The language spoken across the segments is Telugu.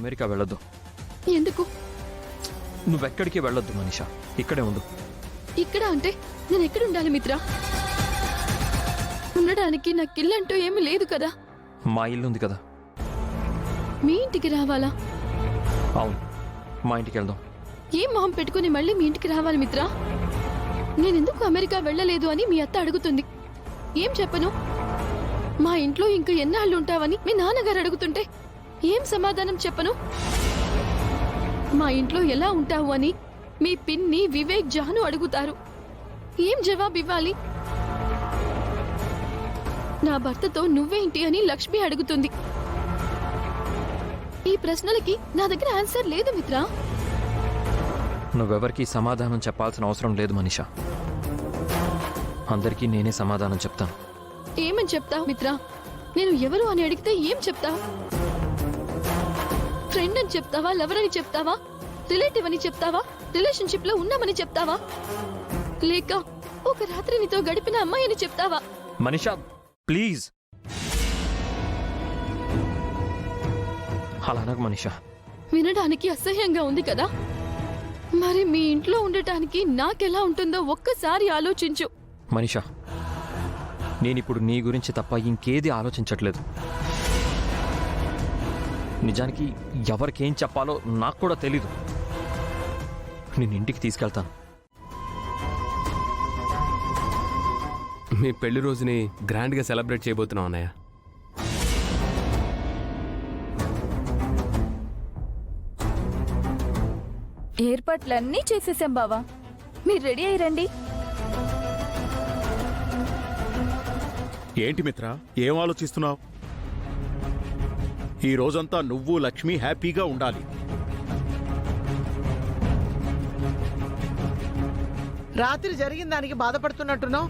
అమెరికా వెళ్ళొద్దు. ఎందుకు? నువ్వెక్కడికి వెళ్ళొద్దు మనీషా, ఇక్కడే ఉండు. ఇక్కడ అంటే నేను ఎక్కడ ఉండాలి మిత్ర? ఉండడానికి నాకు ఇల్లంటూ ఏమీ లేదు కదా. మా ఇల్లు ఉంది కదా. మీ ఇంటికి రావాలా? అవును, మా ఇంటికి వెళ్దాం. ఏం మొహం పెట్టుకుని మళ్ళీ మీ ఇంటికి రావాలి మిత్ర? నేనెందుకు అమెరికా వెళ్ళలేదు అని మీ అత్త అడుగుతుంది. ఏం చెప్పను? మా ఇంట్లో ఇంకా ఎన్నాళ్ళు ఉంటావని మీ నాన్నగారు అడుగుతుంటే ఏం సమాధానం చెప్పను? మా ఇంట్లో ఎలా ఉంటావు అని మీ పిన్ని వివేక్ జాను అడుగుతారు. ఏం జవాబు ఇవ్వాలి? నా భర్తతో నువ్వేంటి అని లక్ష్మి అడుగుతుంది. ఈ ప్రశ్నలకి నా దగ్గర ఆన్సర్ లేదు మిత్ర. నువ్వెవరికి సమాధానం చెప్పాల్సిన అవసరం లేదు మనీషా. అందరికీ నేనే సమాధానం చెప్తాను. ఏమని చెప్తావు మిత్ర? నేను ఎవరు అని అడిగితే ఏం చెప్తావు? ఫ్రెండ్ అని చెప్తావా? లవర్ అని చెప్తావా? రిలేటివ్ అని చెప్తావా? రిలేషన్షిప్ లో ఉన్నామని చెప్తావా? లేక ఒక రాత్రి నీతో గడిపిన అమ్మాయి అని చెప్తావా? మనీషా ప్లీజ్, అలా అనకు మనీషా. వినడానికి అసహ్యంగా ఉంది కదా. మరి మీ ఇంట్లో ఉండటానికి నాకెలా ఉంటుందో ఒక్కసారి ఆలోచించు. మనీషా, నేనిప్పుడు నీ గురించి తప్ప ఇంకేది ఆలోచించట్లేదు. నిజానికి ఎవరికేం చెప్పాలో నాకు కూడా తెలీదు. నేను ఇంటికి తీసుకెళ్తాను. మీ పెళ్లి రోజుని గ్రాండ్గా సెలబ్రేట్ చేయబోతున్నాం అన్నయ్య. ఏర్పాట్లన్నీ చేసేసాం బావా, మీరు రెడీ అయ్యి రండి. ఏంటి మిత్ర, ఏం ఆలోచిస్తున్నావు? ఈ రోజంతా నువ్వు లక్ష్మి హ్యాపీగా ఉండాలి. రాత్రి జరిగిన దానికి బాధపడుతున్నట్టున్నావు.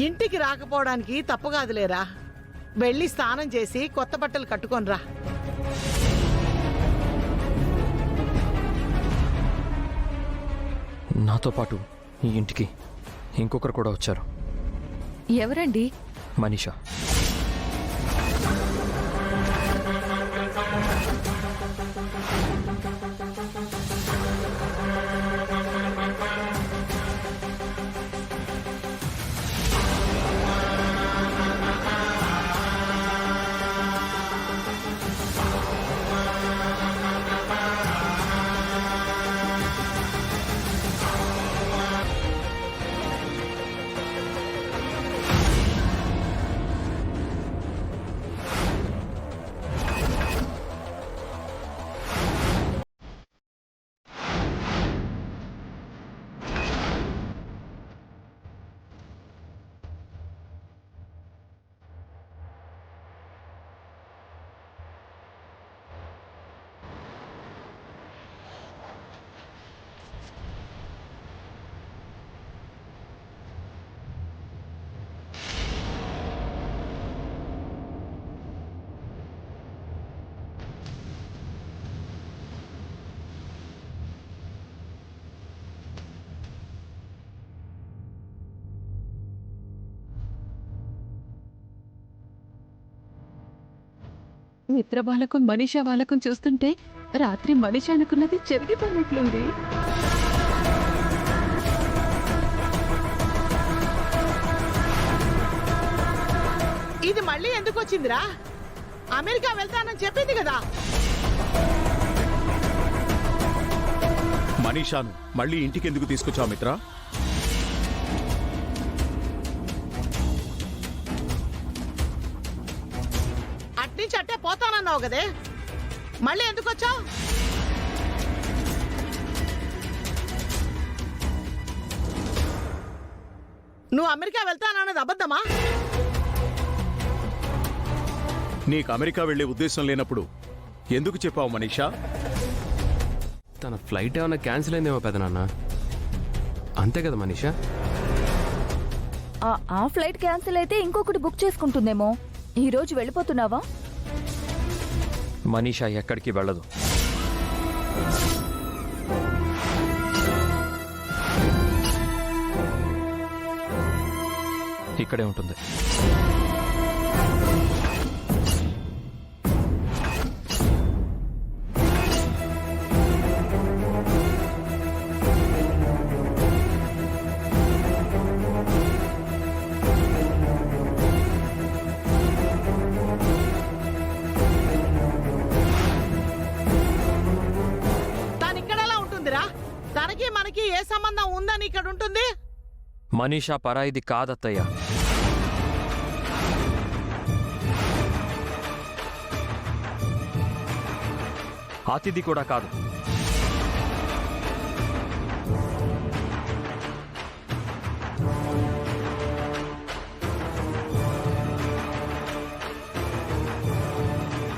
ఇంటికి రాకపోవడానికి తప్పు కాదులేరా. వెళ్ళి స్నానం చేసి కొత్త బట్టలు కట్టుకొనిరా. నాతో పాటు ఈ ఇంటికి ఇంకొకరు కూడా వచ్చారు. ఎవరండి? మనీషా. మిత్ర వాళ్ళకు మనీషా వాళ్ళకు చూస్తుంటే రాత్రి మనీషా అనుకున్నది జరిగిపోయినట్లుంది. ఇది మళ్ళీ ఎందుకు వచ్చిందిరా? అమెరికా వెళ్తానని చెప్పింది కదా. మనీషాను మళ్ళీ ఇంటికి ఎందుకు తీసుకొచ్చావు మిత్ర? అట్నుంచి అట్టే పోతానన్నావు కదే, మళ్ళీ ఎందుకు వచ్చావు? నువ్వు అమెరికా వెళ్తానన్నది అబద్ధమా? నీకు అమెరికా వెళ్లే ఉద్దేశం లేనప్పుడు ఎందుకు చెప్పావు మనీషా? తన ఫ్లైట్ ఏమైనా క్యాన్సిల్ అయిందేమో పెదనాన్న. అంతే కదా మనీషా? ఆ ఫ్లైట్ క్యాన్సిల్ అయితే ఇంకొకటి బుక్ చేసుకుంటుందేమో. ఈ రోజు వెళ్ళిపోతున్నావా? మనీషా ఎక్కడికి వెళ్ళదు. ఇక్కడే ఉంటుంది. సంబంధం ఉందని ఇక్కడ ఉంటుంది? మనీషా పరాయిది కాదత్తయ్య. అతిథి కూడా కాదు.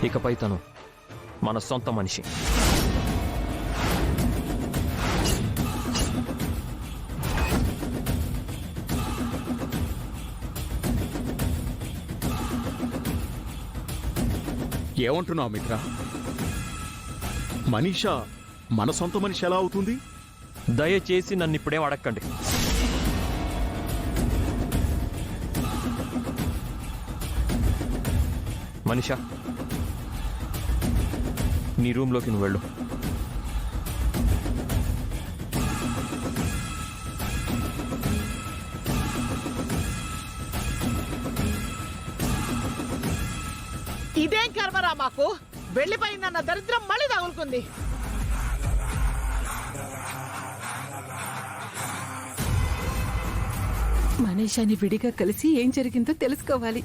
ఇకపై తను మన సొంత మనిషి. ఏమంటున్నావు మిత్ర? మనీషా మన సొంత మనిషి ఎలా అవుతుంది? దయచేసి నన్ను ఇప్పుడేం అడగండి. మనీషా, నీ రూమ్లోకి నువ్వు వెళ్ళు. ఇదేం కర్మరా మాకు? వెళ్ళిపోయిందన్న దరిద్రం మళ్ళీ తగులుకుంది. మనీషాని విడిగా కలిసి ఏం జరిగిందో తెలుసుకోవాలి.